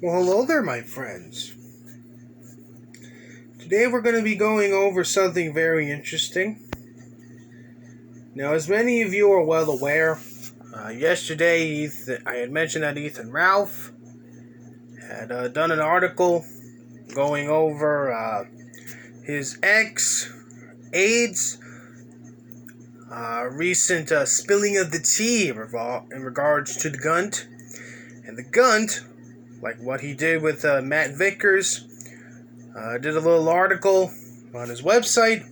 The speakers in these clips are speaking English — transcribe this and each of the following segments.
Well, hello there, my friends. Today we're going to be going over something very interesting. Now, as many of you are well aware, yesterday I had mentioned that Ethan Ralph had done an article going over his ex, AIDS, recent spilling of the tea in regards to the Gunt. And the Gunt, like what he did with Matt Vickers, did a little article on his website,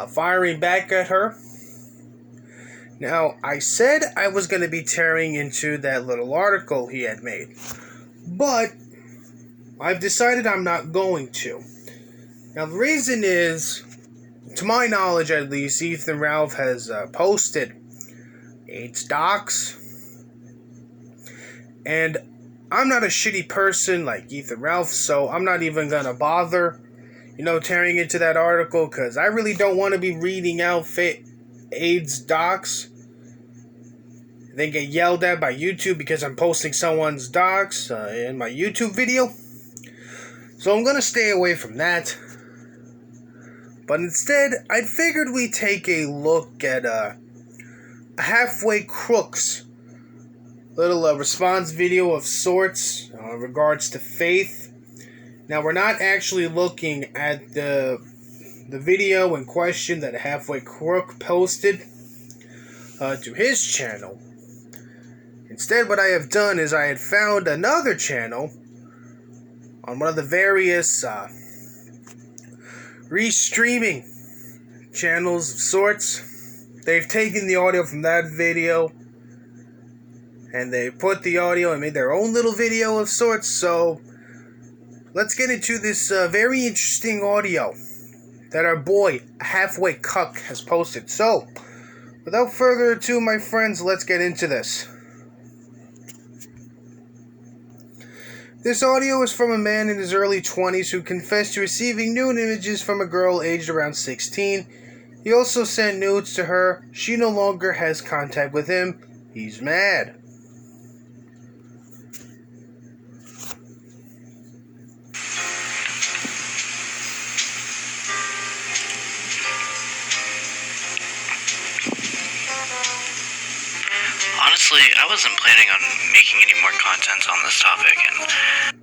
firing back at her. Now, I said I was going to be tearing into that little article he had made, but I've decided I'm not going to. Now, the reason is, to my knowledge at least, Ethan Ralph has posted 8 docs, and I'm not a shitty person like Ethan Ralph, so I'm not even going to bother, tearing into that article, because I really don't want to be reading out AIDS docs, then get yelled at by YouTube because I'm posting someone's docs in my YouTube video. So I'm going to stay away from that. But instead, I figured we'd take a look at a halfway crooks little response video of sorts in regards to faith. Now, we're not actually looking at the video in question that Halfway Crook posted to his channel. Instead, what I have done is I had found another channel on one of the various restreaming channels of sorts. They've taken the audio from that video and they put the audio and made their own little video of sorts. So let's get into this very interesting audio that our boy Halfway Cuck has posted. So without further ado, my friends, let's get into this. This audio is from a man in his early 20s who confessed to receiving nude images from a girl aged around 16. He also sent nudes to her. She no longer has contact with him. He's mad. Honestly, I wasn't planning on making any more content on this topic, and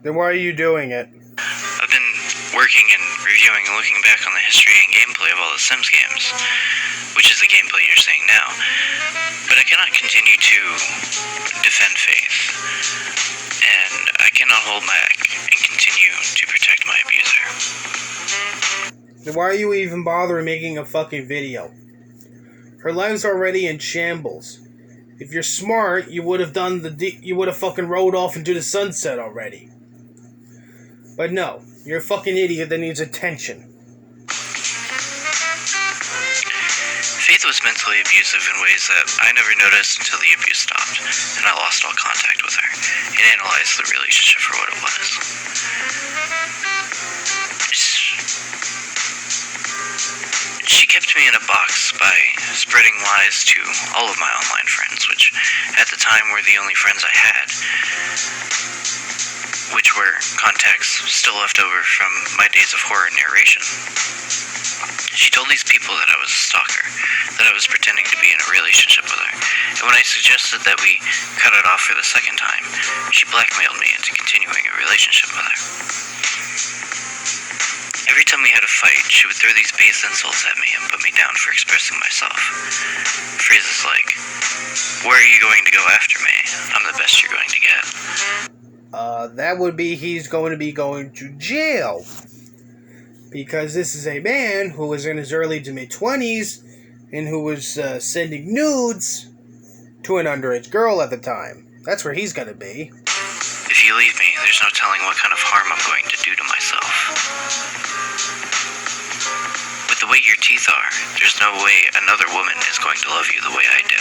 then why are you doing it? I've been working and reviewing and looking back on the history and gameplay of all the Sims games, which is the gameplay you're seeing now. But I cannot continue to defend faith, and I cannot hold back and continue to protect my abuser. Then why are you even bothering making a fucking video? Her life's already in shambles. If you're smart, you would have fucking rode off into the sunset already. But no, you're a fucking idiot that needs attention. Faith was mentally abusive in ways that I never noticed until the abuse stopped, and I lost all contact with her, and analyzed the relationship for what it was. She kept me in a box by spreading lies to all of my online friends, which at the time were the only friends I had, which were contacts still left over from my days of horror narration. She told these people that I was a stalker, that I was pretending to be in a relationship with her, and when I suggested that we cut it off for the second time, she blackmailed me into continuing a relationship with her. Every time we had a fight, she would throw these base insults at me and put me down for expressing myself. Phrases like, "Where are you going to go after me? I'm the best you're going to get." That would be he's going to be going to jail. Because this is a man who was in his early to mid-20s and who was sending nudes to an underage girl at the time. That's where he's going to be. If you leave me, there's no telling what kind of harm I'm going to do to myself. With the way your teeth are, there's no way another woman is going to love you the way I do.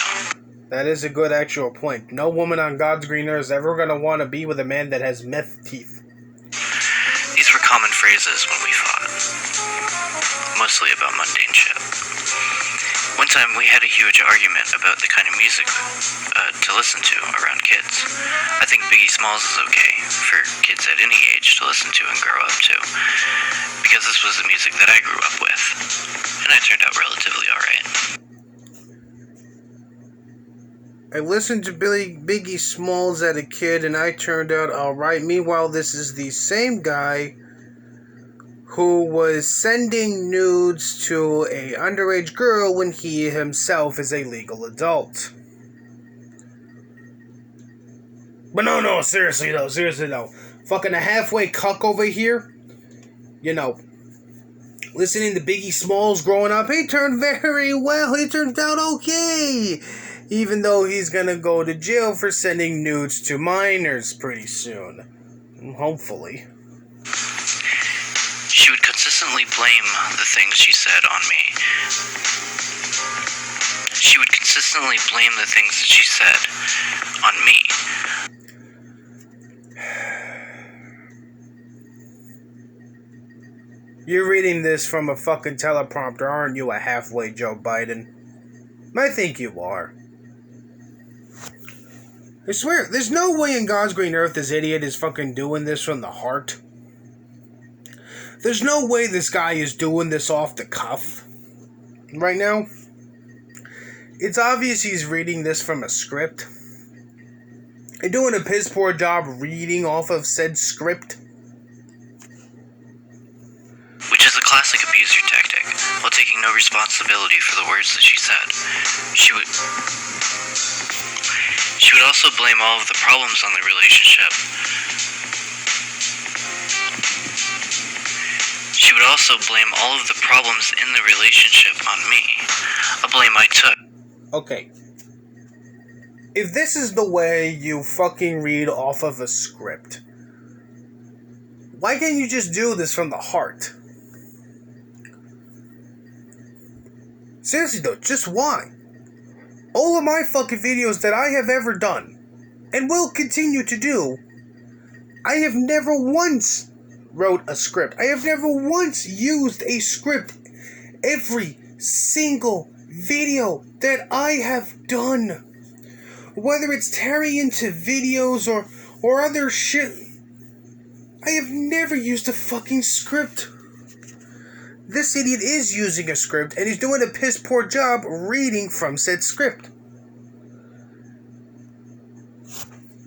That is a good actual point. No woman on God's green earth is ever going to want to be with a man that has meth teeth. These were common phrases when we fought. Mostly about mundane shit. One time we had a huge argument about the kind of music to listen to around kids. I think Biggie Smalls is okay for kids at any age to listen to and grow up to, because this was the music that I grew up with, and I turned out relatively alright. I listened to Biggie Smalls as a kid, and I turned out alright. Meanwhile, this is the same guy who was sending nudes to a underage girl when he himself is a legal adult. But no, seriously though. Fucking a halfway cuck over here, listening to Biggie Smalls growing up, he turned very well, he turned out okay. Even though he's gonna go to jail for sending nudes to minors pretty soon. Hopefully. She would consistently blame the things she said on me. She would consistently blame the things that she said on me. You're reading this from a fucking teleprompter, aren't you, a halfway Joe Biden? I think you are. I swear, there's no way in God's green earth this idiot is fucking doing this from the heart. There's no way this guy is doing this off the cuff right now. It's obvious he's reading this from a script. And doing a piss poor job reading off of said script. Which is a classic abuser tactic, while taking no responsibility for the words that she said. She would also blame all of the problems on the relationship. She would also blame all of the problems in the relationship on me. A blame I took. Okay. If this is the way you fucking read off of a script, why can't you just do this from the heart? Seriously though, just why? All of my fucking videos that I have ever done, and will continue to do, I have never once wrote a script. I have never once used a script. Every single video that I have done, whether it's tearing into videos or other shit, I have never used a fucking script. This idiot is using a script, and he's doing a piss poor job reading from said script.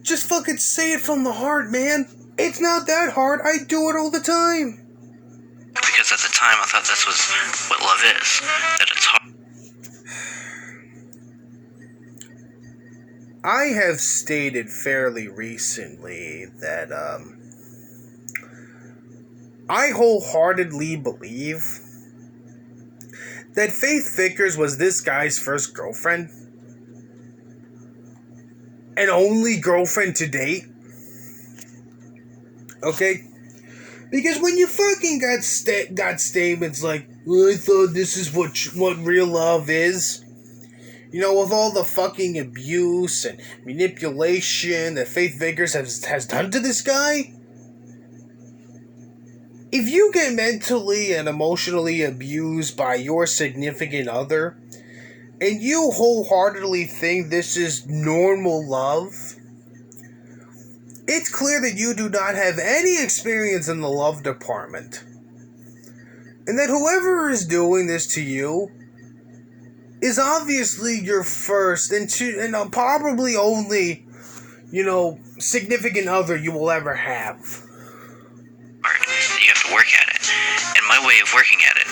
Just fucking say it from the heart, man. It's not that hard. I do it all the time. Because at the time I thought this was what love is. That it's hard. I have stated fairly recently that, I wholeheartedly believe that Faith Vickers was this guy's first girlfriend. And only girlfriend to date. Okay? Because when you fucking got statements like, well, I thought this is what real love is. With all the fucking abuse and manipulation that Faith Vickers has done to this guy. If you get mentally and emotionally abused by your significant other, and you wholeheartedly think this is normal love, it's clear that you do not have any experience in the love department. And that whoever is doing this to you is obviously your first and probably only, significant other you will ever have. You have to work at it. And my way of working at it.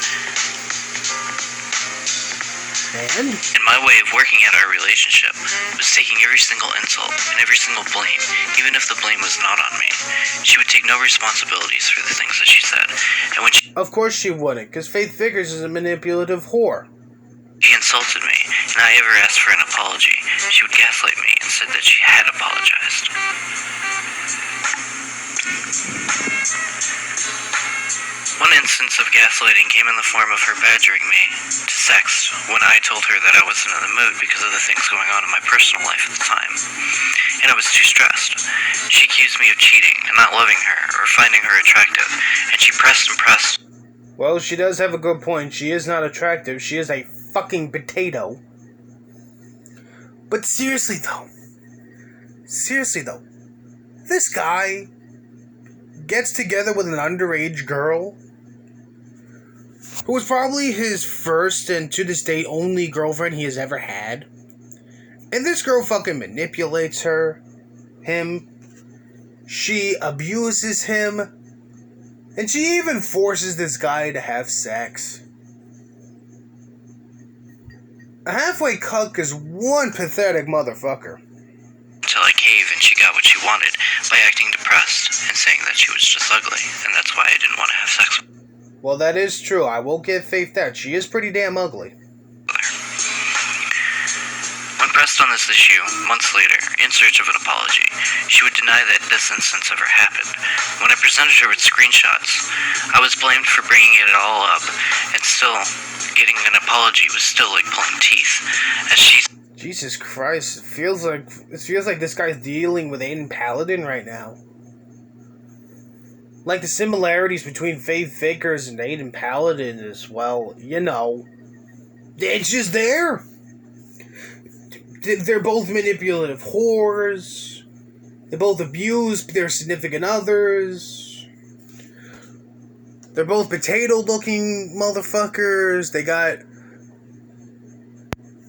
And my way of working at our relationship was taking every single insult and every single blame, even if the blame was not on me. She would take no responsibilities for the things that she said. And when she... Of course she wouldn't, because Faith Vickers is a manipulative whore. She insulted me, and I ever asked for an apology. She would gaslight me and said that she had apologized. One instance of gaslighting came in the form of her badgering me to sex when I told her that I wasn't in the mood because of the things going on in my personal life at the time, and I was too stressed. She accused me of cheating and not loving her or finding her attractive, and she pressed and pressed. Well, she does have a good point. She is not attractive. She is a fucking potato. But seriously though, this guy gets together with an underage girl who was probably his first and to this day only girlfriend he has ever had. And this girl fucking manipulates him. She abuses him. And she even forces this guy to have sex. A halfway cuck is one pathetic motherfucker. Until I caved and she got what she wanted by acting depressed and saying that she was just ugly, and that's why I didn't want to have sex with her. Well, that is true. I will give Faith that. She is pretty damn ugly. When pressed on this issue, months later, in search of an apology, she would deny that this instance ever happened. When I presented her with screenshots, I was blamed for bringing it all up, and still, getting an apology was still like pulling teeth, as she... Jesus Christ, it feels like this guy's dealing with Aiden Paladin right now. Like, the similarities between Faith Vickers and Aiden Paladin is, well, you know, it's just there. They're both manipulative whores. They both abuse their significant others. They're both potato-looking motherfuckers. They got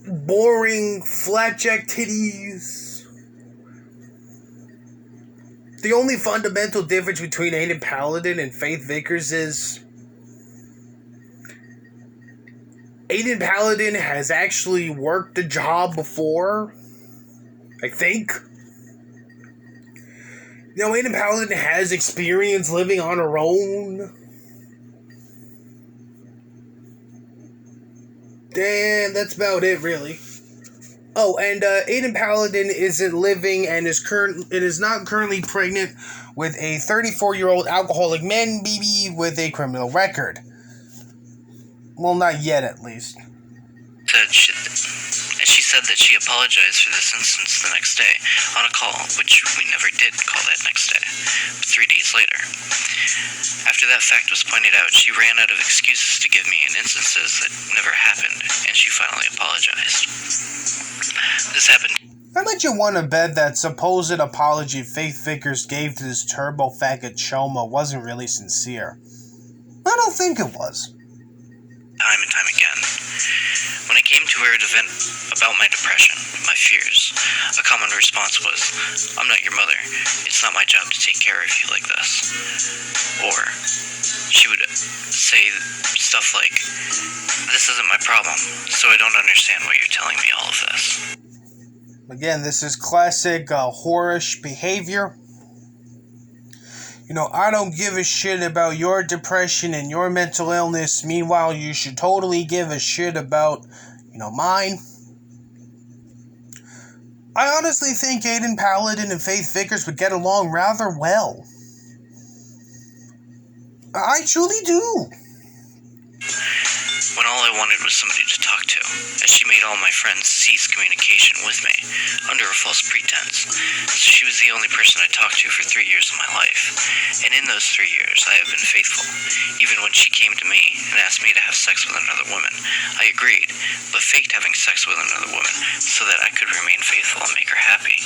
boring flat-jack titties. The only fundamental difference between Aiden Paladin and Faith Vickers is Aiden Paladin has actually worked a job before, I think. You know, Aiden Paladin has experience living on her own. Damn, that's about it, really. Oh, and Aiden Paladin isn't living and is not currently pregnant with a 34-year-old alcoholic man baby with a criminal record. Well, not yet, at least. She said that she apologized for this instance the next day on a call, which we never did call that next day, but 3 days later. After that fact was pointed out, she ran out of excuses to give me in instances that never happened, and she finally apologized. This happened. I bet you want to bet that supposed apology Faith Vickers gave to this turbo faggot Choma wasn't really sincere. I don't think it was. Time and time again. When I came to her to vent about my depression, my fears, a common response was, "I'm not your mother. It's not my job to take care of you like this." Or she would say stuff like, "This isn't my problem, so I don't understand why you're telling me all of this." Again, this is classic whorish behavior. You know, I don't give a shit about your depression and your mental illness. Meanwhile, you should totally give a shit about, mine. I honestly think Aiden Paladin and Faith Vickers would get along rather well. I truly do. When all I wanted was somebody to talk to, as she made all my friends cease communication with me, under a false pretense. So she was the only person I talked to for 3 years of my life. And in those 3 years, I have been faithful. Even when she came to me and asked me to have sex with another woman, I agreed, but faked having sex with another woman so that I could remain faithful and make her happy.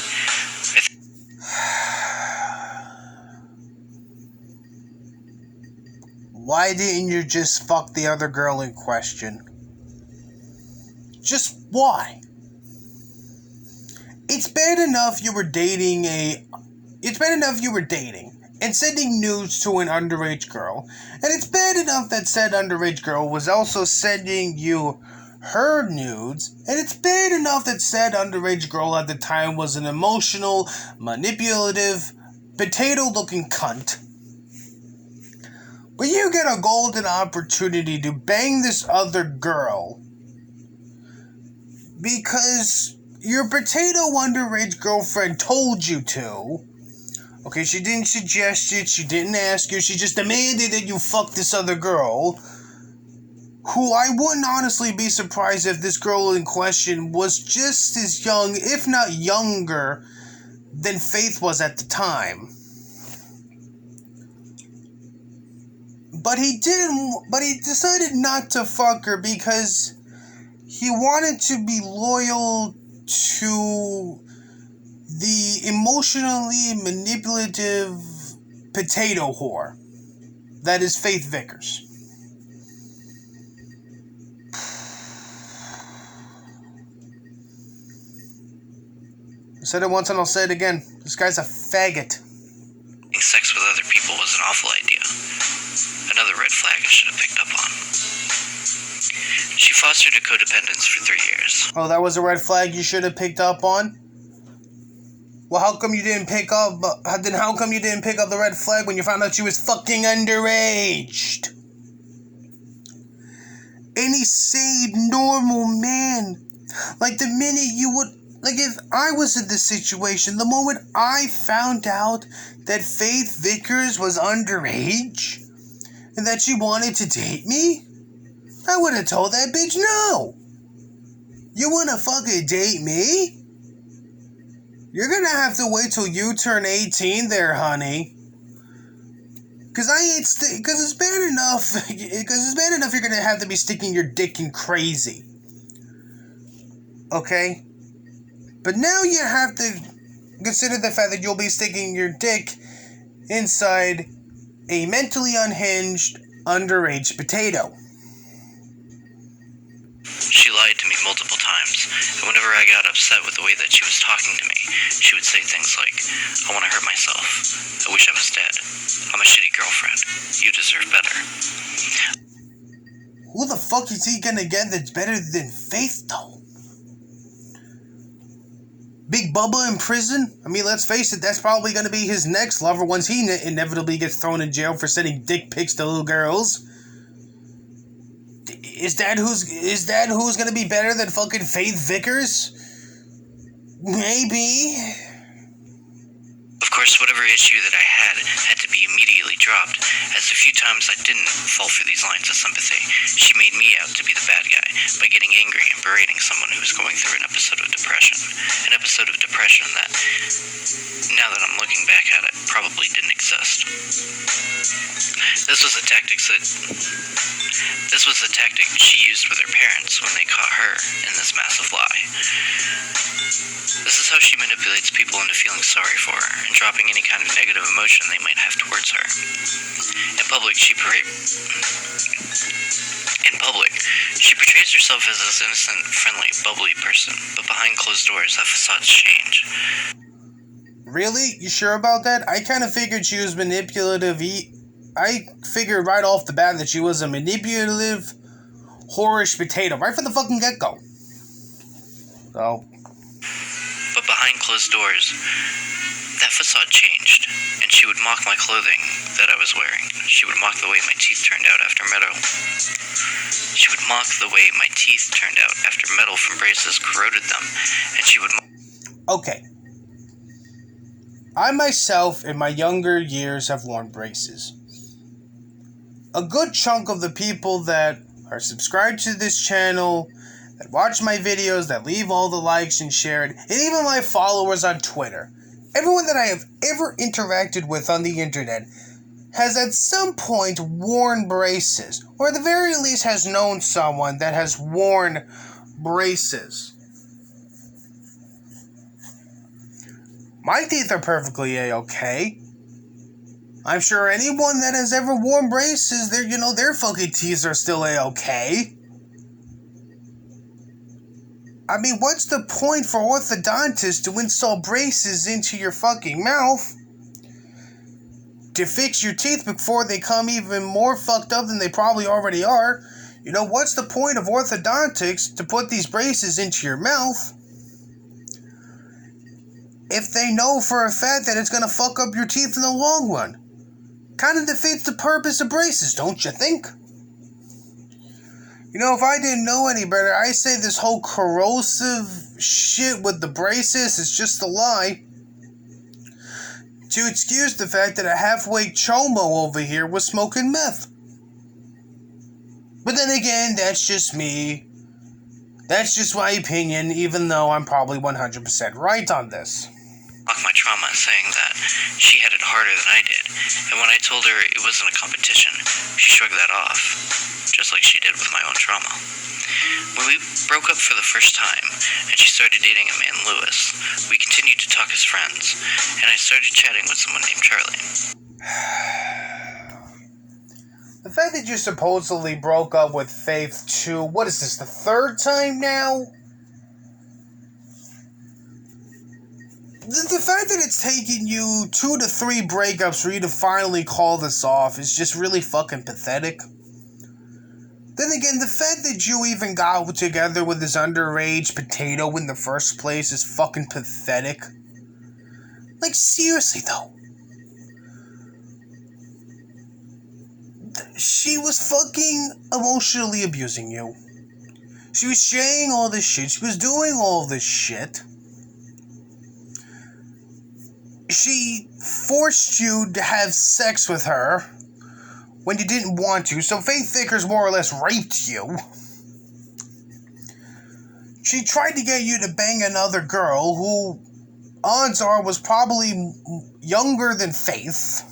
Why didn't you just fuck the other girl in question? Just why? It's bad enough you were dating and sending nudes to an underage girl, and it's bad enough that said underage girl was also sending you her nudes, and it's bad enough that said underage girl at the time was an emotional, manipulative, potato-looking cunt. But you get a golden opportunity to bang this other girl because your potato underage girlfriend told you to. Okay, she didn't suggest it, she didn't ask you, she just demanded that you fuck this other girl, who I wouldn't honestly be surprised if this girl in question was just as young, if not younger, than Faith was at the time. But he decided not to fuck her because he wanted to be loyal to the emotionally manipulative potato whore that is Faith Vickers. I said it once and I'll say it again. This guy's a faggot. Having sex with other people was an awful idea. Another red flag I should have picked up on. She fostered a codependence for 3 years. Oh, that was a red flag you should have picked up on? Well, how come you didn't pick up the red flag when you found out she was fucking underage? Any sane, normal man, like the minute you would, like if I was in this situation, the moment I found out that Faith Vickers was underage and that she wanted to date me, I would have told that bitch no. You wanna fucking date me? You're gonna have to wait till you turn 18 there, honey. Cause it's bad enough you're gonna have to be sticking your dick in crazy. Okay? But now you have to consider the fact that you'll be sticking your dick inside a mentally unhinged, underage potato. She lied to me multiple times, and whenever I got upset with the way that she was talking to me, she would say things like, I want to hurt myself. I wish I was dead. I'm a shitty girlfriend. You deserve better. Who the fuck is he gonna get that's better than Faith, though? Big Bubba in prison? I mean, let's face it, that's probably gonna be his next lover once he inevitably gets thrown in jail for sending dick pics to little girls. Is that who's gonna be better than fucking Faith Vickers? Maybe. Of course, whatever issue that I had to be immediately dropped, as the few times I didn't fall for these lines of sympathy, she made me out to be the bad guy by getting angry and berating someone who was going through an episode of depression. An episode of depression that, now that I'm looking back at it, probably didn't exist. This was a tactic she used with her parents when they caught her in this massive lie. This is how she manipulates people into feeling sorry for her and dropping any kind of negative emotion they might have towards her. In public, she portrays herself as this innocent, friendly, bubbly person, but behind closed doors, that facade's change. Really? You sure about that? I kind of figured she was manipulative. I figured right off the bat that she was a manipulative, whorish potato, right from the fucking get-go. So. But behind closed doors, that facade changed, and she would mock my clothing that I was wearing. She would mock the way my teeth turned out after metal. She would mock the way my teeth turned out after metal from braces corroded them, and she would Okay. I myself, in my younger years, have worn braces. A good chunk of the people that are subscribed to this channel, that watch my videos, that leave all the likes and share it, and even my followers on Twitter, everyone that I have ever interacted with on the internet has at some point worn braces, or at the very least has known someone that has worn braces. My teeth are perfectly A-okay. I'm sure anyone that has ever worn braces, their fucking teeth are still A-okay. I mean, what's the point for orthodontists to install braces into your fucking mouth to fix your teeth before they come even more fucked up than they probably already are? What's the point of orthodontics to put these braces into your mouth if they know for a fact that it's going to fuck up your teeth in the long run? Kind of defeats the purpose of braces, don't you think? If I didn't know any better, I say this whole corrosive shit with the braces is just a lie to excuse the fact that a halfway chomo over here was smoking meth. But then again, that's just me. That's just my opinion, even though I'm probably 100% right on this. mock my trauma, saying that She had it harder than I did, and when I told her it wasn't a competition, she shrugged that off, just like she did with my own trauma. When we broke up for the first time, and she started dating a man, Lewis, we continued to talk as friends, and I started chatting with someone named Charlie. The fact that you supposedly broke up with Faith too, what is this, the third time now? The fact that it's taken you 2 to 3 breakups for you to finally call this off is just really fucking pathetic. Then again, the fact that you even got together with this underage potato in the first place is fucking pathetic. Like, seriously though. She was fucking emotionally abusing you. She was saying all this shit. She was doing all this shit. She forced you to have sex with her when you didn't want to, so Faith Vickers more or less raped you. She tried to get you to bang another girl who, odds are, was probably younger than Faith.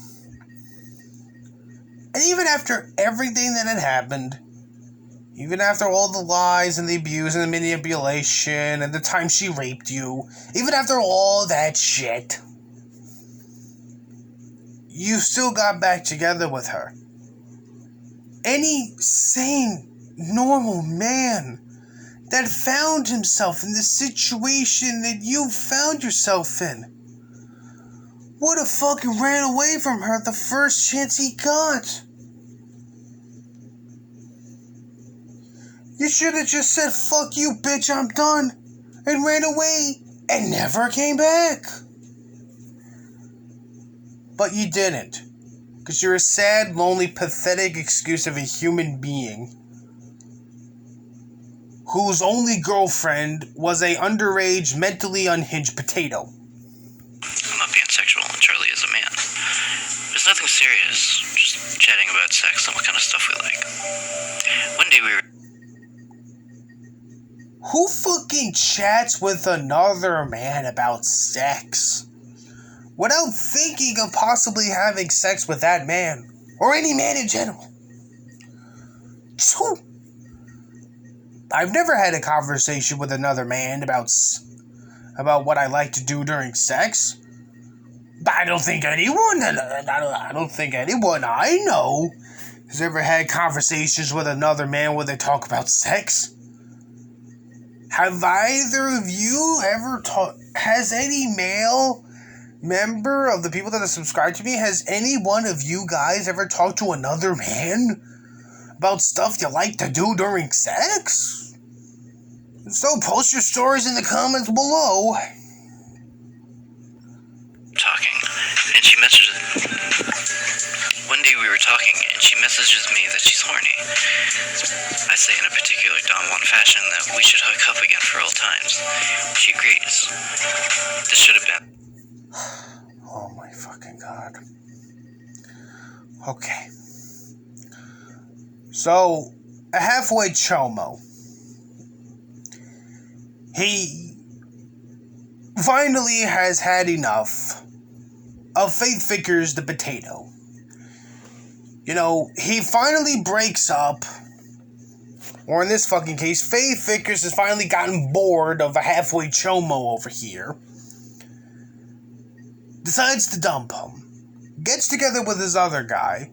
And even after everything that had happened, even after all the lies and the abuse and the manipulation and the time she raped you, even after all that shit, you still got back together with her. Any sane, normal man that found himself in the situation that you found yourself in would have fucking ran away from her the first chance he got. You should have just said, "Fuck you, bitch, I'm done," and ran away and never came back. But you didn't. Because you're a sad, lonely, pathetic excuse of a human being whose only girlfriend was a underage, mentally unhinged potato. I'm not being sexual, and Charlie is a man. There's nothing serious, just chatting about sex and what kind of stuff we like. One day we were... Who fucking chats with another man about sex without thinking of possibly having sex with that man, or any man in general? I've never had a conversation with another man about what I like to do during sex. I don't think anyone I know has ever had conversations with another man where they talk about sex. Have either of you ever has any male member of the people that have subscribed to me, has any one of you guys ever talked to another man about stuff you like to do during sex? So post your stories in the comments below. Talking, and she messages... One day we were talking, and she messages me that she's horny. I say in a particular Don Juan fashion that we should hook up again for old times. She agrees. This should have been... Oh my fucking god. Okay. So, a halfway chomo. He finally has had enough of Faith Vickers the potato. You know, he finally breaks up, or in this fucking case, Faith Vickers has finally gotten bored of a halfway chomo over here. Decides to dump him. Gets together with his other guy.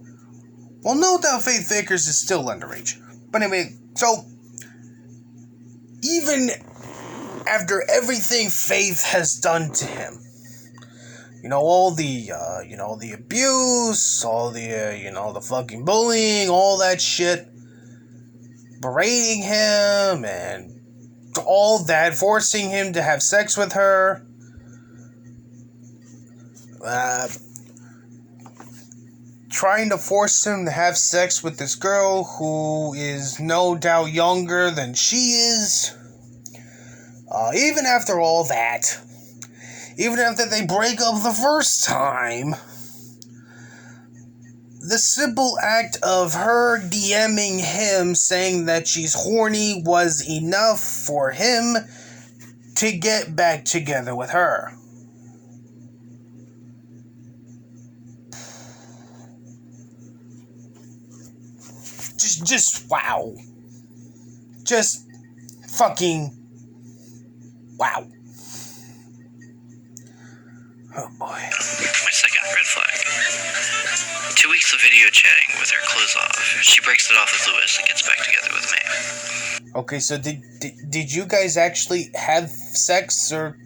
Well, no doubt Faith Vickers is still underage. But anyway, so even after everything Faith has done to him, you know, all the, the abuse, all the, the fucking bullying, all that shit, berating him, and all that, forcing him to have sex with her, trying to force him to have sex with this girl who is no doubt younger than she is. Even after all that, even after they break up the first time, the simple act of her DMing him saying that she's horny was enough for him to get back together with her. Just wow. Just fucking wow. Oh boy. My second red flag. 2 weeks of video chatting with her clothes off. She breaks it off with Lewis and gets back together with me. Okay, so did you guys actually have sex, or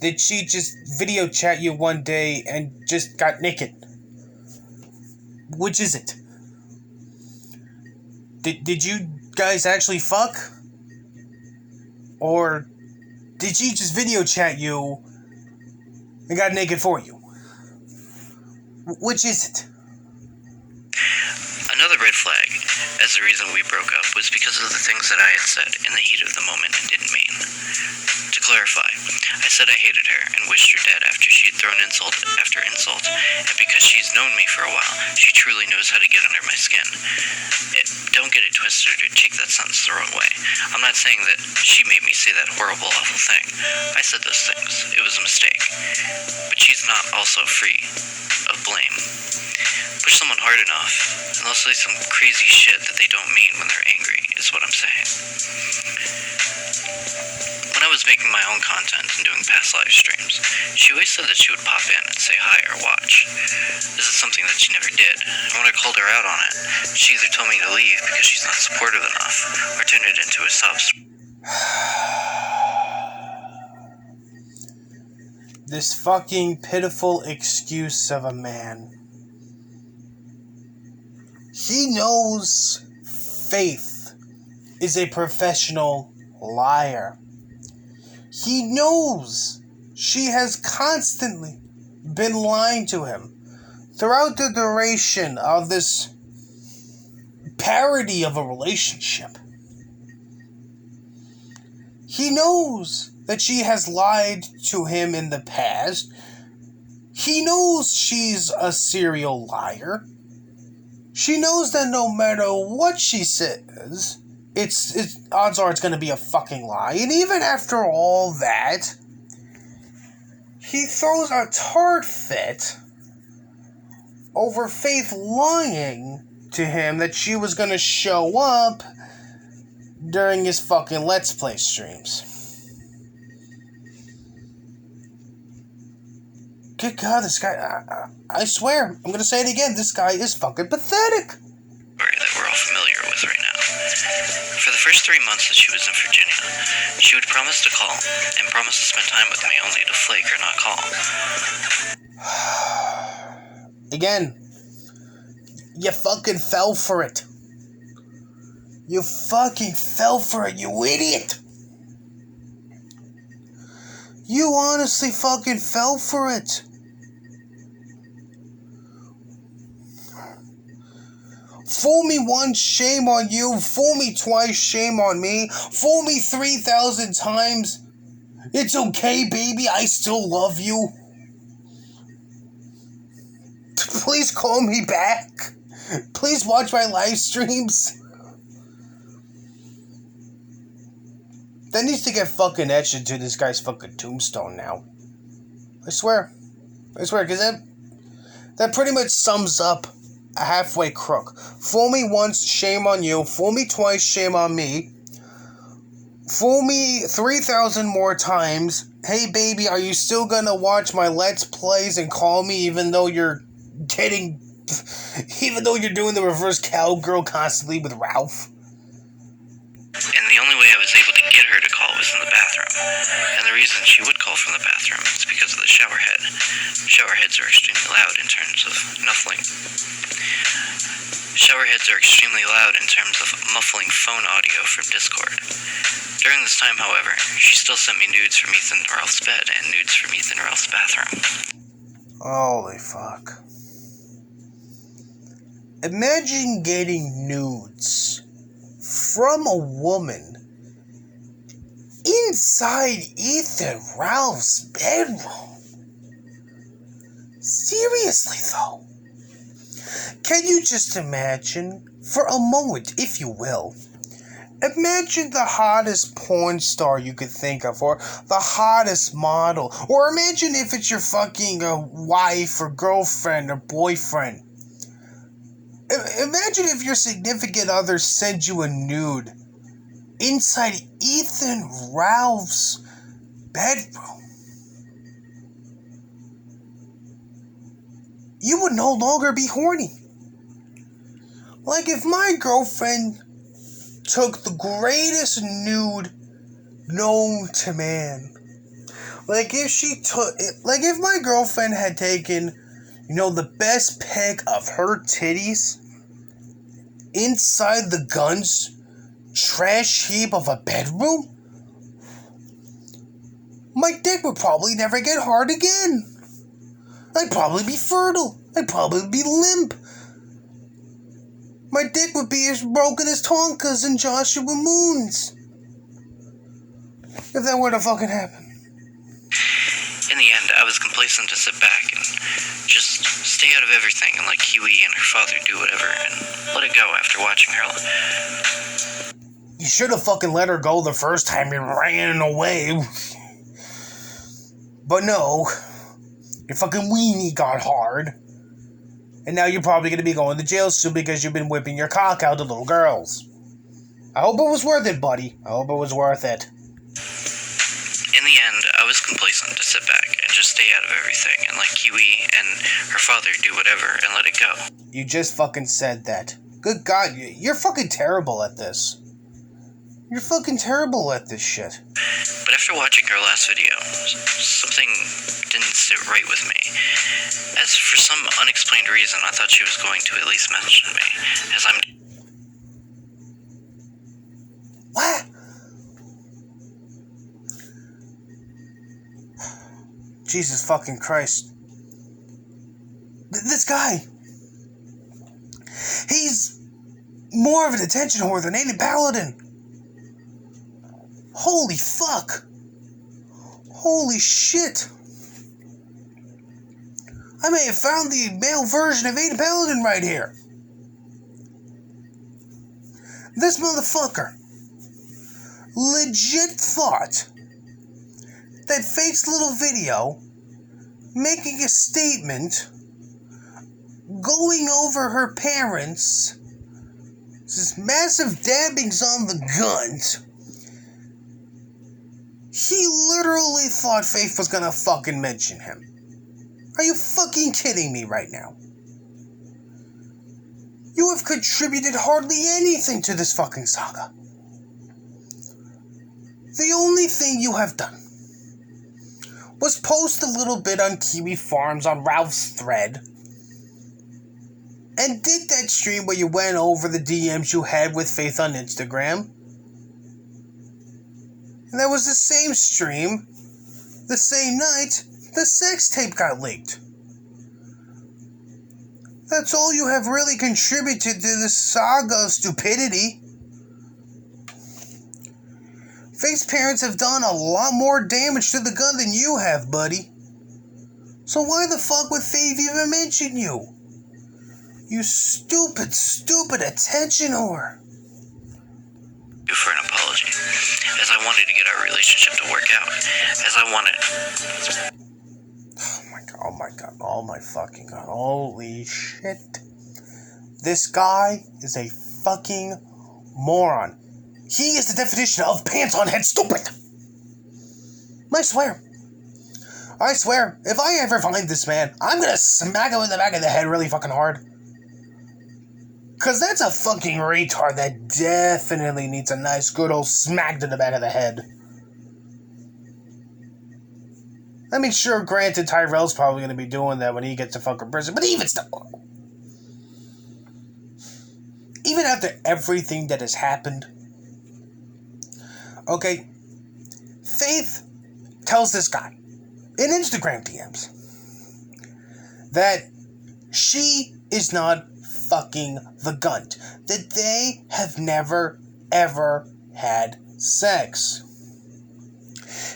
did she just video chat you one day and just got naked? Which is it? Did you guys actually fuck? Or did she just video chat you and got naked for you? Which is it? Another red flag, as the reason we broke up, was because of the things that I had said in the heat of the moment and didn't mean. To clarify, I said I hated her and wished her dead after she had thrown insult after insult, and because she's known me for a while, she truly knows how to get under my skin. Don't get it twisted or take that sentence the wrong way. I'm not saying that she made me say that horrible, awful thing. I said those things. It was a mistake. But she's not also free of blame. Push someone hard enough, and they'll say some crazy shit that they don't mean when they're angry, is what I'm saying. When I was making my own content and doing past live streams, she always said that she would pop in and say hi or watch. This is something that she never did, and when I called her out on it, she either told me to leave because she's not supportive enough, or turned it into a sob story. This fucking pitiful excuse of a man. He knows Faith is a professional liar. He knows she has constantly been lying to him throughout the duration of this parody of a relationship. He knows that she has lied to him in the past. He knows she's a serial liar. She knows that no matter what she says, it's odds are it's going to be a fucking lie. And even after all that, he throws a tart fit over Faith lying to him that she was going to show up during his fucking Let's Play streams. Good God, this guy, I swear, I'm going to say it again, this guy is fucking pathetic. That we're all familiar with right now. For the first 3 months that she was in Virginia, she would promise to call and promise to spend time with me only to flake or not call. Again, you fucking fell for it. You fucking fell for it, you idiot. You honestly fucking fell for it. Fool me once, shame on you. Fool me twice, shame on me. Fool me 3,000 times. It's okay, baby, I still love you. Please call me back. Please watch my live streams. That needs to get fucking etched into this guy's fucking tombstone now. I swear, because that pretty much sums up a halfway crook. Fool me once, shame on you. Fool me twice, shame on me. Fool me 3,000 more times. Hey baby, are you still gonna watch my Let's Plays and call me even though you're doing the reverse cowgirl constantly with Ralph? And the only way I was able to get her to call was in the bathroom. And the reason she would call from the bathroom is because of the shower head. Shower heads are extremely loud in terms of muffling. Shower heads are extremely loud in terms of muffling phone audio from Discord. During this time, however, she still sent me nudes from Ethan and Ralph's bed and nudes from Ethan and Ralph's bathroom. Holy fuck. Imagine getting nudes from a woman inside Ethan Ralph's bedroom. Seriously though. Can you just imagine, for a moment, if you will, imagine the hottest porn star you could think of, or the hottest model, or imagine if it's your fucking wife or girlfriend or boyfriend. Imagine if your significant other sent you a nude inside Ethan Ralph's bedroom. You would no longer be horny. Like if my girlfriend took the greatest nude known to man. Like if my girlfriend had taken, the best pic of her titties inside the gun's trash heap of a bedroom, my dick would probably never get hard again. I'd probably be fertile. I'd probably be limp. My dick would be as broken as Tonka's and Joshua Moon's. If that were to fucking happen. In the end, I was complacent to sit back and just stay out of everything and let Kiwi and her father do whatever and let it go after watching her. You should have fucking let her go the first time you ran away. But no, your fucking weenie got hard. And now you're probably going to be going to jail soon because you've been whipping your cock out to little girls. I hope it was worth it, buddy. I hope it was worth it. In the end, I was complacent to sit back and just stay out of everything and let Kiwi and her father do whatever and let it go. You just fucking said that. Good God, you're fucking terrible at this. You're fucking terrible at this shit. But after watching her last video, something didn't sit right with me. As for some unexplained reason, I thought she was going to at least mention me, as I'm... What? Jesus fucking Christ. This guy. He's more of an attention whore than any paladin. Holy fuck. Holy shit. I may have found the male version of Aiden Paladin right here. This motherfucker legit thought that Fake's little video making a statement going over her parents' this massive dabbings on the guns. He literally thought Faith was gonna fucking mention him. Are you fucking kidding me right now? You have contributed hardly anything to this fucking saga. The only thing you have done was post a little bit on Kiwi Farms on Ralph's thread and did that stream where you went over the DMs you had with Faith on Instagram. And that was the same stream, the same night, the sex tape got leaked. That's all you have really contributed to this saga of stupidity. Faith's parents have done a lot more damage to the gun than you have, buddy. So why the fuck would Faith even mention you? You stupid, stupid attention whore. For an apology, as I wanted to get our relationship to work out, as I wanted. Oh my god, oh my god, oh my fucking god, holy shit. This guy is a fucking moron. He is the definition of pants on head stupid. I swear, if I ever find this man, I'm gonna smack him in the back of the head really fucking hard. Cause that's a fucking retard that definitely needs a nice good old smack to the back of the head. I mean, sure, granted, Tyrell's probably gonna be doing that when he gets to fucking prison, but even still. Even after everything that has happened. Okay, Faith tells this guy in Instagram DMs that she is not fucking the gunt. That they have never, ever had sex.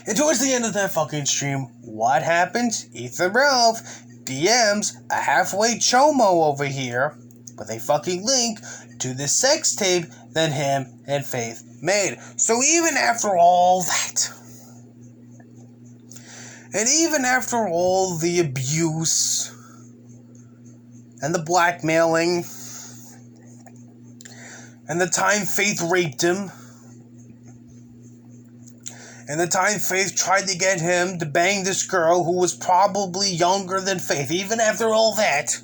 And towards the end of that fucking stream, what happens? Ethan Ralph DMs a halfway chomo over here with a fucking link to the sex tape that him and Faith made. So even after all that, and even after all the abuse and the blackmailing And the time Faith raped him. And the time Faith tried to get him to bang this girl who was probably younger than Faith. Even after all that,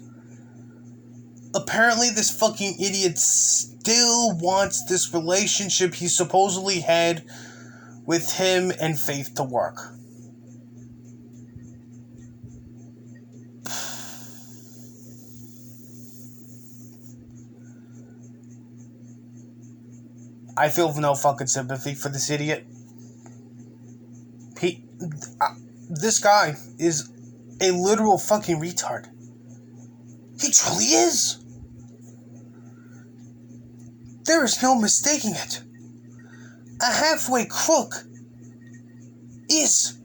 apparently this fucking idiot still wants this relationship he supposedly had with him and Faith to work. I feel no fucking sympathy for this idiot. This guy is a literal fucking retard. He truly is. There is no mistaking it. A halfway crook is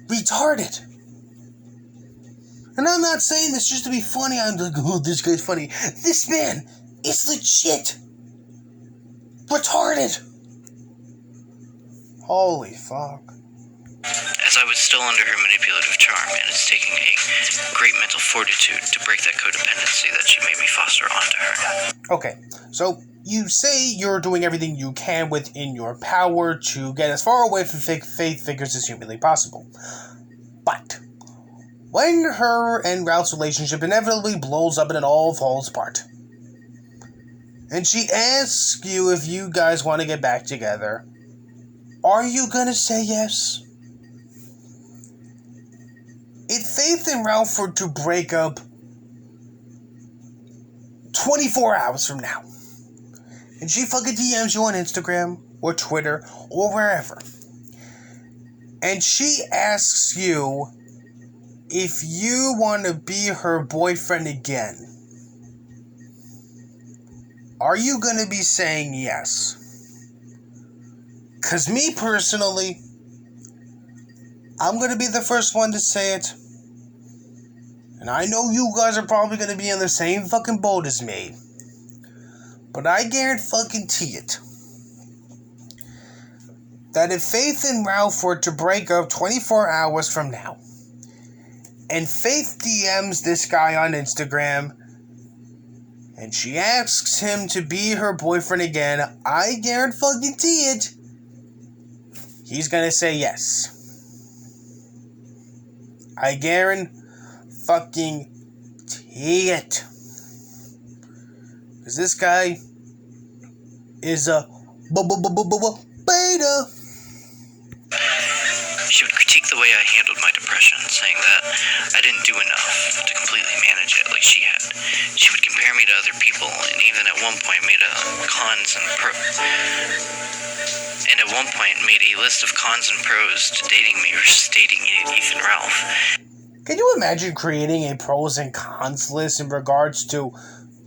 retarded. And I'm not saying this just to be funny. I'm like, oh, this guy's funny. This man is legit retarded. Holy fuck. As I was still under her manipulative charm, and it's taking a great mental fortitude to break that codependency that she made me foster onto her. Okay, so you say you're doing everything you can within your power to get as far away from Faith figures as humanly possible. But when her and Ralph's relationship inevitably blows up and it all falls apart, and she asks you if you guys want to get back together, are you gonna say yes? If Faith and Ralph were to break up 24 hours from now, and she fucking DMs you on Instagram or Twitter or wherever, and she asks you if you want to be her boyfriend again, are you going to be saying yes? Because me personally, I'm going to be the first one to say it. And I know you guys are probably going to be in the same fucking boat as me. But I guarantee it. That if Faith and Ralph were to break up 24 hours from now, and Faith DMs this guy on Instagram, and she asks him to be her boyfriend again, I guarantee it, he's gonna say yes. I guarantee it. Because this guy is a beta. She would critique the way I handled my depression, saying that I didn't do enough to completely manage it like she had. She would compare me to other people, and even at one point made a list of cons and pros to dating me versus dating Ethan Ralph. Can you imagine creating a pros and cons list in regards to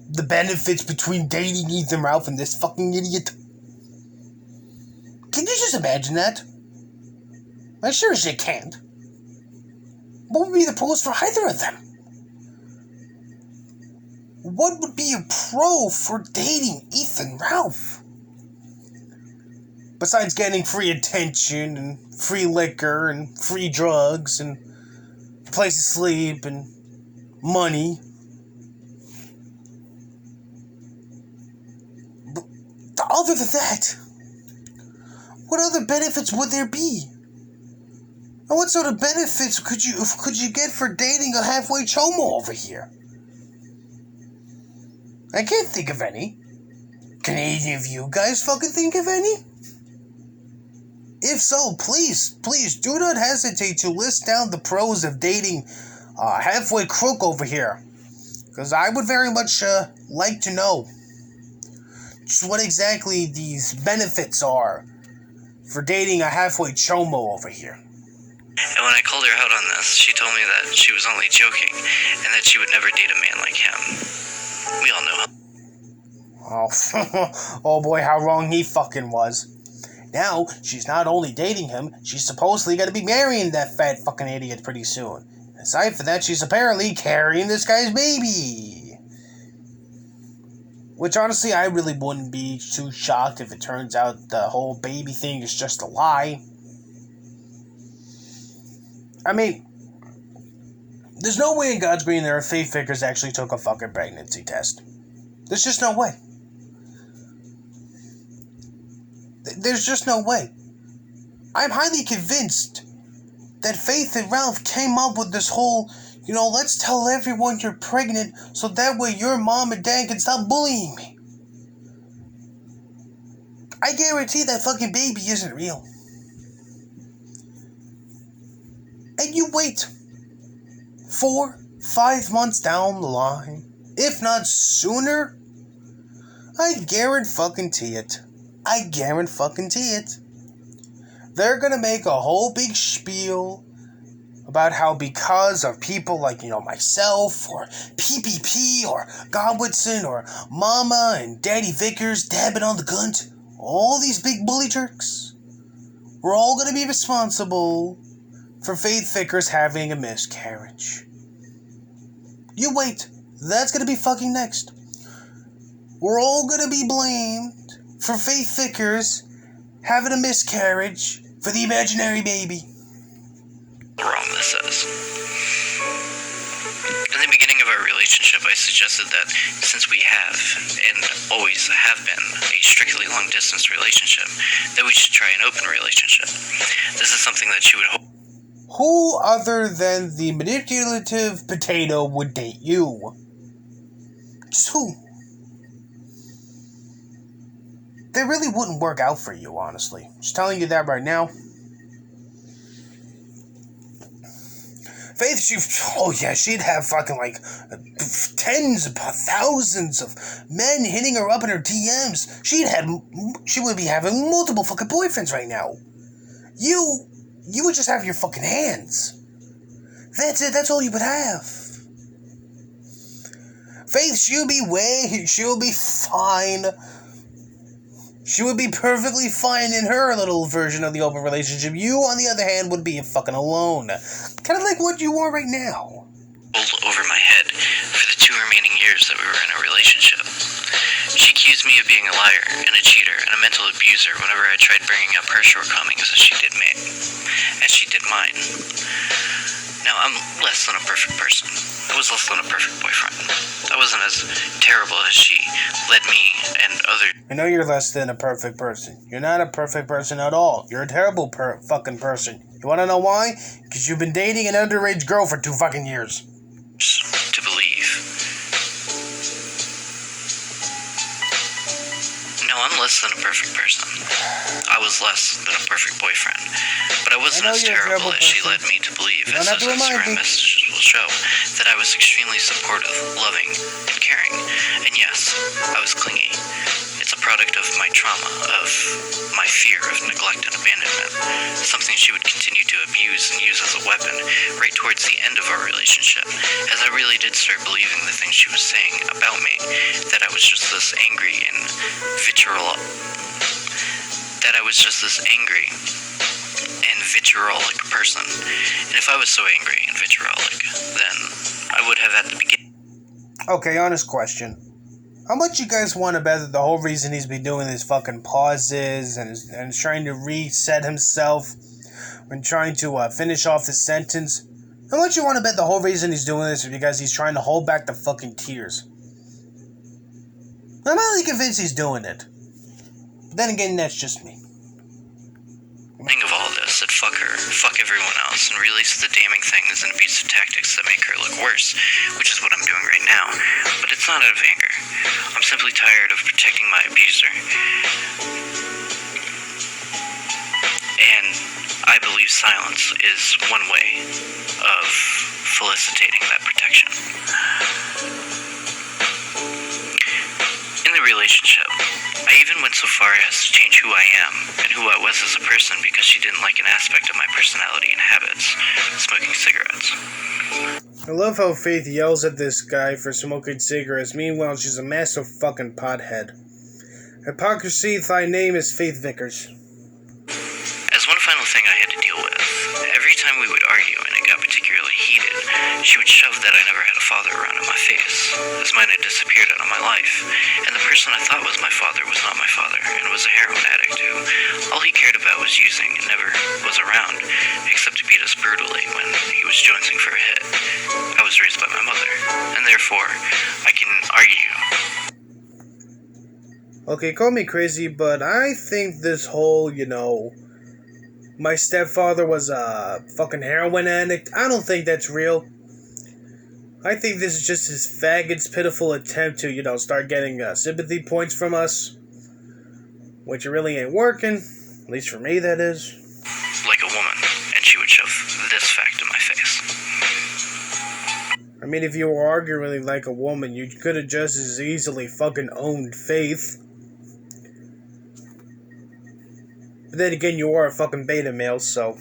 the benefits between dating Ethan Ralph and this fucking idiot? Can you just imagine that? I sure as shit can't. What would be the pros for either of them? What would be a pro for dating Ethan Ralph? Besides getting free attention and free liquor and free drugs and a place to sleep and money. But other than that, what other benefits would there be? And what sort of benefits could you get for dating a halfway chomo over here? I can't think of any. Can any of you guys fucking think of any? If so, please do not hesitate to list down the pros of dating a halfway crook over here. Because I would very much like to know just what exactly these benefits are for dating a halfway chomo over here. And when I called her out on this, she told me that she was only joking, and that she would never date a man like him. We all know Oh, how. oh boy, how wrong he fucking was. Now, she's not only dating him, she's supposedly gonna be marrying that fat fucking idiot pretty soon. Aside from that, she's apparently carrying this guy's baby. Which, honestly, I really wouldn't be too shocked if it turns out the whole baby thing is just a lie. I mean, there's no way in God's green there are Faith figures actually took a fucking pregnancy test. There's just no way. There's just no way. I'm highly convinced that Faith and Ralph came up with this whole, let's tell everyone you're pregnant so that way your mom and dad can stop bullying me. I guarantee that fucking baby isn't real. And you wait 4-5 months down the line, if not sooner, I guarantee it. They're gonna make a whole big spiel about how because of people like, myself, or PPP, or Godwitson, or Mama and Daddy Vickers dabbing on the gunt, all these big bully jerks, we're all gonna be responsible for Faith Vickers having a miscarriage. You wait, that's gonna be fucking next. We're all gonna be blamed for Faith Vickers having a miscarriage for the imaginary baby. Wrong this is. In the beginning of our relationship, I suggested that since we have, and always have been, a strictly long-distance relationship, that we should try an open relationship. This is something that she would hope. Who other than the manipulative potato would date you? Just who? They really wouldn't work out for you, honestly. Just telling you that right now. Faith, she'd have fucking tens of thousands of men hitting her up in her DMs. She would be having multiple fucking boyfriends right now. You would just have your fucking hands. That's it, that's all you would have. Faith, she'll be fine. She would be perfectly fine in her little version of the open relationship. You, on the other hand, would be fucking alone. Kind of like what you are right now. Over my head for the 2 remaining years that we were in a relationship. She accused me of being a liar and a cheater and a mental abuser whenever I tried bringing up her shortcomings as she did mine. Now, I'm less than a perfect person. I was less than a perfect boyfriend. I wasn't as terrible as she led me and other... I know you're less than a perfect person. You're not a perfect person at all. You're a terrible fucking person. You wanna know why? Because you've been dating an underage girl for 2 fucking years. To believe. No, I'm less than a perfect person. I was less than a perfect boyfriend. But I wasn't as terrible as she led me to believe, as those Instagram messages will show, that I was extremely supportive, loving, and caring. And yes, I was clingy. It's a product of my trauma, of my fear of neglect and abandonment, something she would continue to abuse and use as a weapon right towards the end of our relationship, as I really did start believing the things she was saying about me, that I was just this angry and vitriolic person. And if I was so angry and vitriolic, then I would have at the beginning. Okay, honest question. How much you guys want to bet that the whole reason he's been doing these fucking pauses and is trying to reset himself when trying to finish off the sentence? How much you want to bet the whole reason he's doing this is because he's trying to hold back the fucking tears? I'm highly convinced he's doing it. But then again, that's just me. Think of all this, that fuck her, fuck everyone else, and release the damning things and abusive tactics that make her look worse, which is what I'm doing right now. But it's not out of anger. I'm simply tired of protecting my abuser. And I believe silence is one way of felicitating that protection. In the relationship, I even went so far as to change who I am and who I was as a person because she didn't like an aspect of my personality and habits, smoking cigarettes. I love how Faith yells at this guy for smoking cigarettes. Meanwhile, she's a massive fucking pothead. Hypocrisy, thy name is Faith Vickers. As one final thing I had to deal with, every time we would argue and it got particularly heated, she would shove that I never had a father around in my face, as mine had disappeared out of my life, and the person I thought was my father was not my father, and was a heroin addict who all he cared about was using and never was around, except to beat us brutally when he was jonesing for a hit. I was raised by my mother, and therefore, I can argue. Okay, call me crazy, but I think this whole, my stepfather was a fucking heroin addict, I don't think that's real. I think this is just his faggot's pitiful attempt to, start getting sympathy points from us. Which really ain't working. At least for me, that is. Like a woman, and she would shove this fact in my face. I mean, if you were arguing like a woman, you could have just as easily fucking owned Faith. But then again, you are a fucking beta male, so...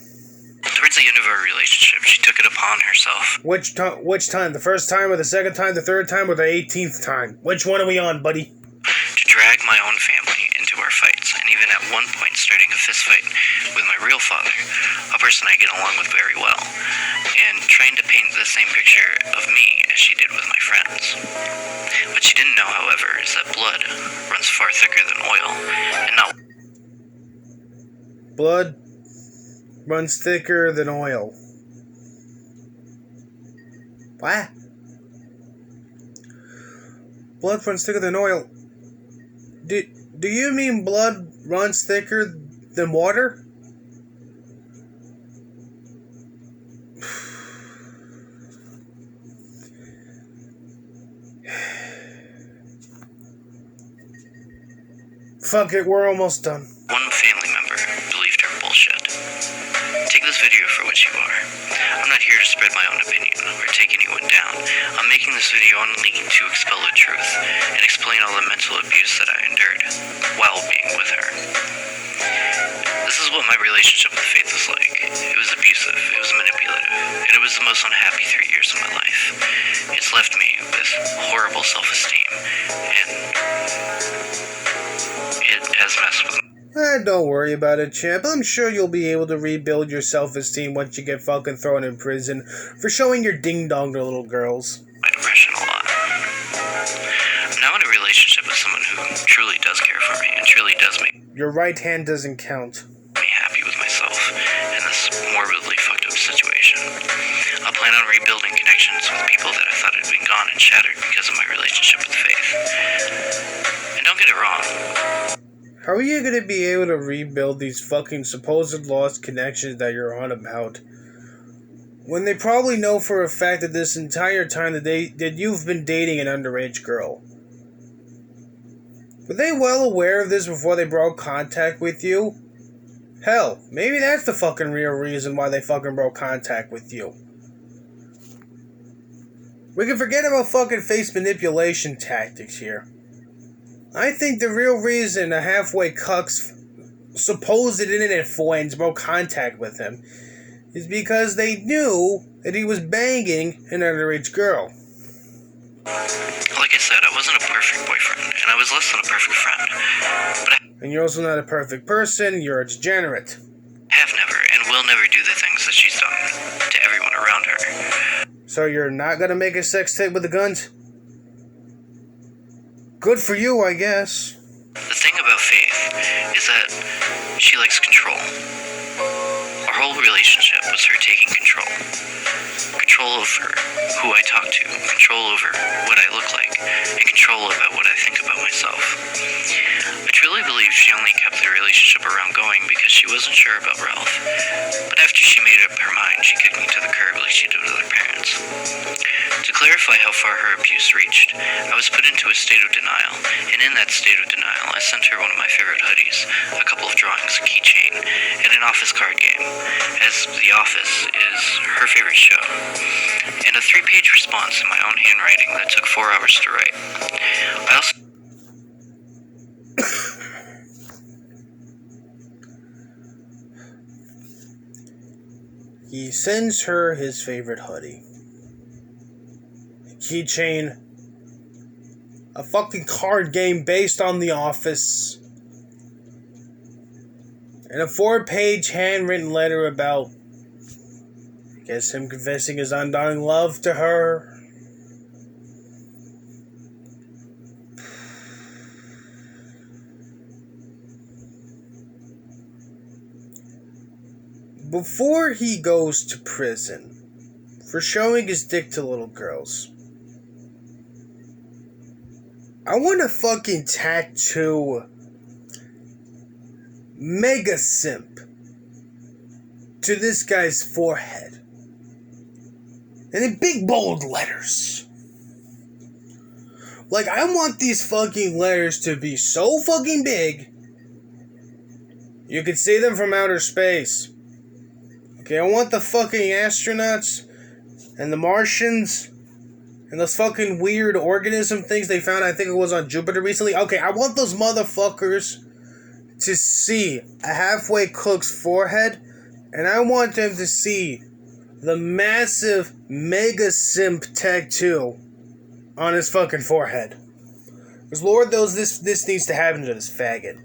Towards the end of our relationship, she took it upon herself. Which time? The first time, or the second time, the third time, or the 18th time? Which one are we on, buddy? To drag my own family into our fights, and even at one point starting a fist fight with my real father, a person I get along with very well, and trying to paint the same picture of me as she did with my friends. What she didn't know, however, is that blood runs far thicker than oil, and not... Blood runs thicker than oil. What? Blood runs thicker than oil. Do you mean blood runs thicker than water? Fuck it, we're almost done. One family member believed her bullshit. Take this video for what you are. I'm not here to spread my own opinion or take anyone down. I'm making this video only to expel the truth and explain all the mental abuse that I endured while being with her. This is what my relationship with Faith was like. It was abusive, it was manipulative, and it was the most unhappy 3 years of my life. It's left me with horrible self-esteem, and it has messed with me. Don't worry about it, champ. I'm sure you'll be able to rebuild your self-esteem once you get fucking thrown in prison for showing your ding-dong to little girls. My depression a lot. I'm now in a relationship with someone who truly does care for me and truly does make Your right hand doesn't count. me happy with myself in this morbidly fucked up situation. I plan on rebuilding connections with people that I thought had been gone and shattered because of my relationship with Faith. And don't get it wrong. How are you gonna be able to rebuild these fucking supposed lost connections that you're on about? When they probably know for a fact that this entire time that you've been dating an underage girl. Were they well aware of this before they broke contact with you? Hell, maybe that's the fucking real reason why they fucking broke contact with you. We can forget about fucking face manipulation tactics here. I think the real reason a halfway cuck's supposed internet friends broke contact with him is because they knew that he was banging an underage girl. Like I said, I wasn't a perfect boyfriend, and I was less than a perfect friend. But And you're also not a perfect person, you're a degenerate. I have never and will never do the things that she's done to everyone around her. So you're not gonna make a sex tape with the guns? Good for you, I guess. The thing about Faith is that she likes control. Our whole relationship was her taking control. Control over who I talk to, control over what I look like, and control about what I think about myself. I truly believe she only kept the relationship around going because she wasn't sure about Ralph. But after she made up her mind, she kicked me to the curb like she did with her parents. To clarify how far her abuse reached, I was put into a state of denial, and in that state of denial, I sent her one of my favorite hoodies, a couple of drawings, a keychain, and an office card game, as The Office is her favorite show, and a 3-page response in my own handwriting that took 4 hours to write. I also... He sends her his favorite hoodie. A keychain. A fucking card game based on The Office. And a 4-page handwritten letter about, I guess, him confessing his undying love to her. Before he goes to prison for showing his dick to little girls, I want to fucking tattoo Mega Simp to this guy's forehead. And in big bold letters. Like, I want these fucking letters to be so fucking big, you could see them from outer space. Okay, I want the fucking astronauts and the Martians and those fucking weird organism things they found, I think it was on Jupiter recently. Okay, I want those motherfuckers to see a halfway cook's forehead, and I want them to see the massive Mega Simp tattoo on his fucking forehead. Because Lord knows this needs to happen to this faggot.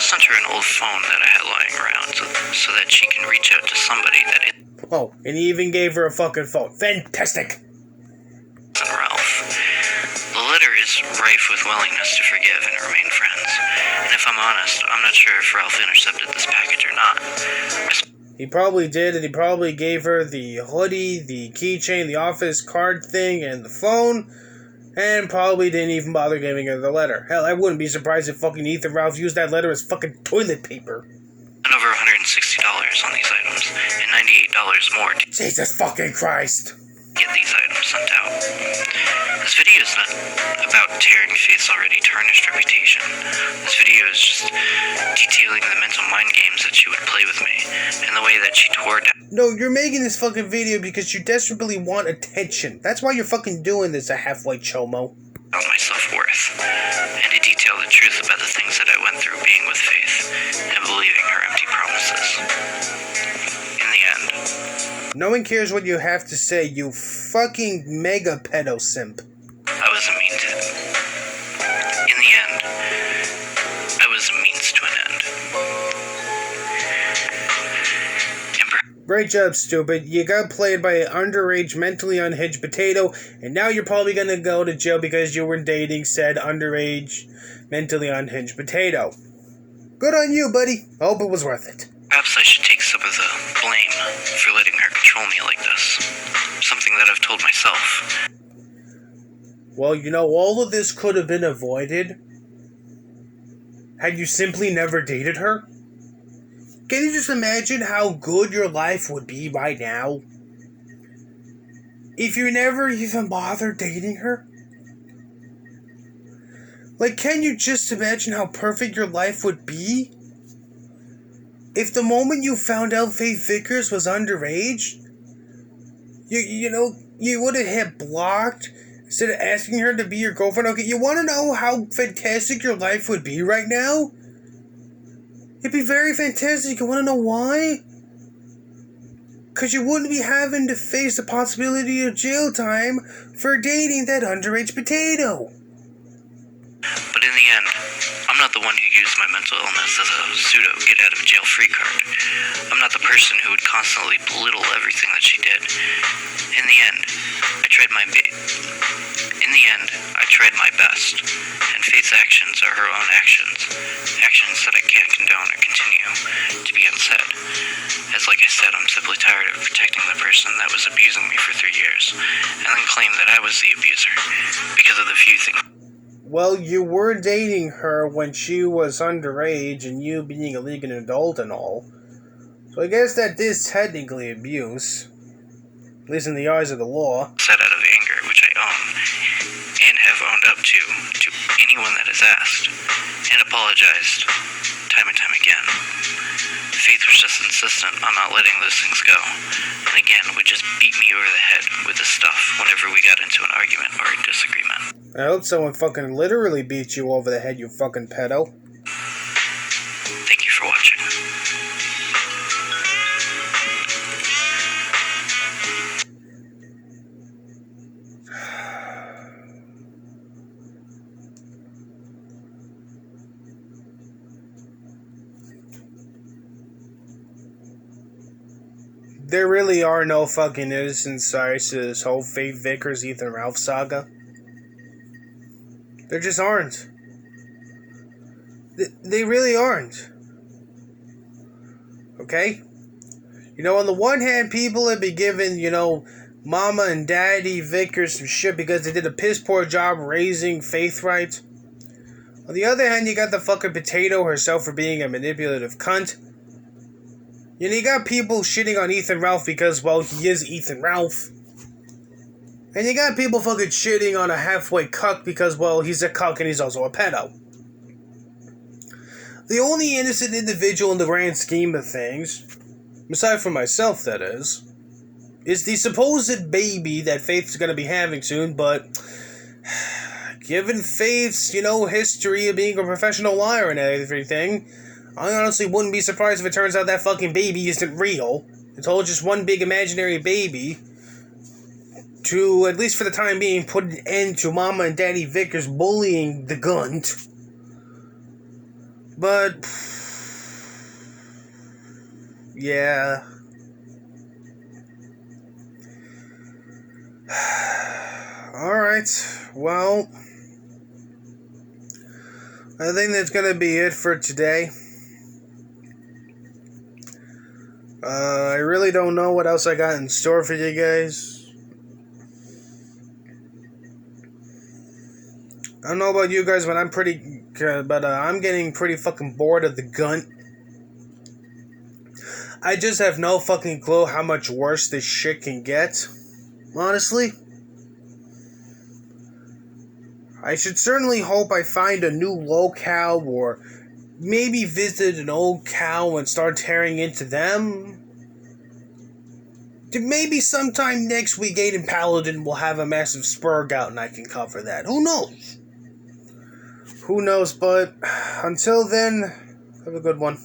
Sent her an old phone that I had lying around so that she can reach out to somebody that it... Oh, and he even gave her a fucking phone. Fantastic! Ralph. The letter is rife with willingness to forgive and remain friends. And if I'm honest, I'm not sure if Ralph intercepted this package or not. He probably did, and he probably gave her the hoodie, the keychain, the office card thing, and the phone, and probably didn't even bother giving her the letter. Hell, I wouldn't be surprised if fucking Ethan Ralph used that letter as fucking toilet paper. And over $160 on these items, and $98 more to Jesus fucking Christ! get these items sent out. This video is not about tearing Faith's already tarnished reputation. This video is just detailing the mental mind games that she would play with me, and the way that she tore down. No, you're making this fucking video because you desperately want attention. That's why you're fucking doing this, a halfway chomo. On my self-worth, and to detail the truth about the things that I went through being with Faith, and believing her empty promises. In the end, no one cares what you have to say, you fucking mega pedo simp. I wasn't mean to. In the end, I was a means to an end. Great job, stupid. You got played by an underage, mentally unhinged potato, and now you're probably gonna go to jail because you were dating said underage, mentally unhinged potato. Good on you, buddy. I hope it was worth it. Perhaps I should take some of the blame for letting her control me like this. Something that I've told myself. Well, you know, all of this could have been avoided had you simply never dated her. Can you just imagine how good your life would be right now if you never even bothered dating her? Like, can you just imagine how perfect your life would be if the moment you found out Faith Vickers was underage, you would have hit blocked instead of asking her to be your girlfriend? Okay, you want to know how fantastic your life would be right now? It'd be very fantastic. You want to know why? Because you wouldn't be having to face the possibility of jail time for dating that underage potato. But in the end, I'm not the one who used my mental illness as a pseudo get-out-of-jail-free card. I'm not the person who would constantly belittle everything that she did. In the end, I tried my best, and Faith's actions are her own actions. Actions that I can't condone or continue to be unsaid. As like I said, I'm simply tired of protecting the person that was abusing me for 3 years, and then claim that I was the abuser, because of the few things. Well, you were dating her when she was underage and you being a legal adult and all. So I guess that is technically abuse. At least in the eyes of the law. Said out of anger, which I own, and have owned up to anyone that has asked, and apologized time and time again. Faith was just insistent on not letting those things go, and again would just beat me over the head with this stuff whenever we got into an argument or a disagreement. I hope someone fucking literally beats you over the head, you fucking pedo. Thank you for watching. There really are no fucking innocent sides to this whole Faith Vickers, Ethan Ralph saga. There just aren't. They really aren't. Okay? You know, on the one hand, people have been giving, Mama and Daddy Vickers some shit because they did a piss poor job raising Faith right. On the other hand, you got the fucking potato herself for being a manipulative cunt. And you got people shitting on Ethan Ralph because, well, he is Ethan Ralph. And you got people fucking shitting on a halfway cuck because, well, he's a cuck and he's also a pedo. The only innocent individual in the grand scheme of things, aside from myself, that is the supposed baby that Faith's gonna be having soon, but given Faith's, history of being a professional liar and everything, I honestly wouldn't be surprised if it turns out that fucking baby isn't real. It's all just one big imaginary baby to, at least for the time being, put an end to Mama and Daddy Vickers bullying the gunt. But, yeah. Alright, well, I think that's gonna be it for today. I really don't know what else I got in store for you guys. I don't know about you guys, but I'm getting pretty fucking bored of the gunt. I just have no fucking clue how much worse this shit can get. Honestly. I should certainly hope I find a new locale or maybe visit an old cow and start tearing into them. Maybe sometime next week Aiden Paladin will have a massive spurg out and I can cover that. Who knows? Who knows, but until then, have a good one.